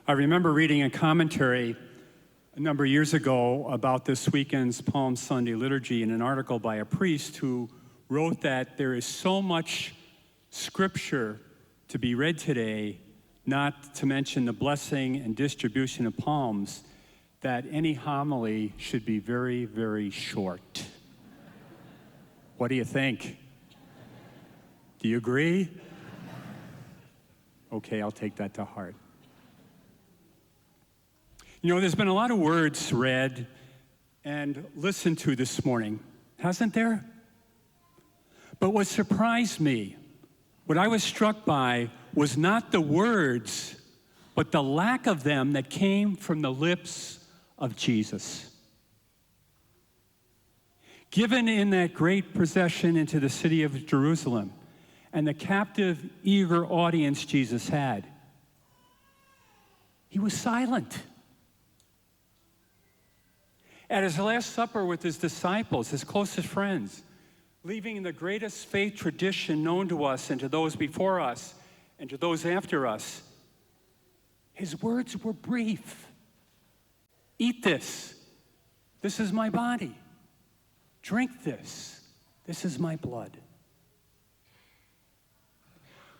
I remember reading a commentary a number of years ago about this weekend's Palm Sunday liturgy in an article by a priest who wrote that there is so much scripture to be read today, not to mention the blessing and distribution of palms, that any homily should be very, very short. What do you think? Do you agree? Okay, I'll take that to heart. You know, there's been a lot of words read and listened to this morning, hasn't there? But what surprised me, what I was struck by, was not the words, but the lack of them that came from the lips of Jesus. Given in that great procession into the city of Jerusalem, and the captive, eager audience Jesus had, he was silent. At his Last Supper with his disciples, his closest friends, leaving the greatest faith tradition known to us and to those before us and to those after us, his words were brief. Eat this. This is my body. Drink this. This is my blood.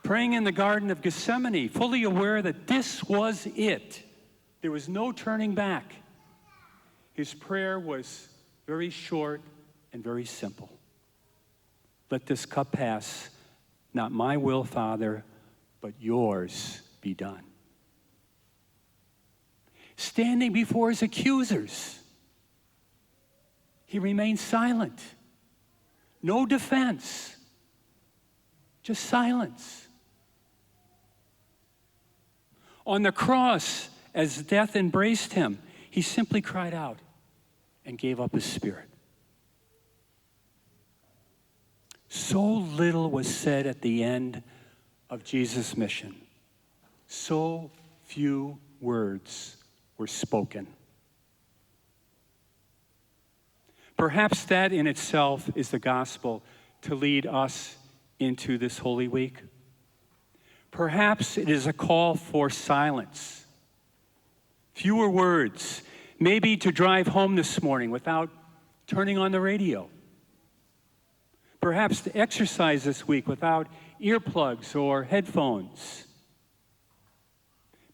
Praying in the Garden of Gethsemane, fully aware that this was it. There was no turning back. His prayer was very short and very simple. Let this cup pass, not my will, Father, but yours be done. Standing before his accusers, he remained silent. No defense, just silence. On the cross, as death embraced him, he simply cried out and gave up his spirit. So little was said at the end of Jesus' mission. So few words were spoken. Perhaps that in itself is the gospel to lead us into this Holy Week. Perhaps it is a call for silence. Fewer words, maybe to drive home this morning without turning on the radio. Perhaps to exercise this week without earplugs or headphones.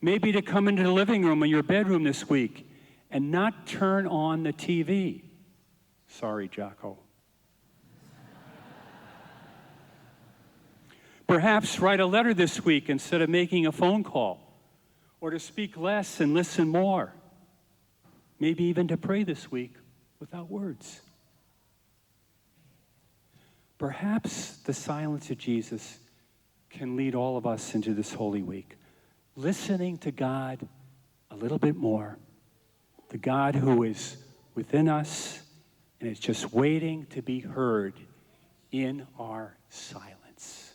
Maybe to come into the living room or your bedroom this week and not turn on the TV. Sorry, Jocko. Perhaps write a letter this week instead of making a phone call, or to speak less and listen more. Maybe even to pray this week without words. Perhaps the silence of Jesus can lead all of us into this Holy Week, listening to God a little bit more, the God who is within us and is just waiting to be heard in our silence.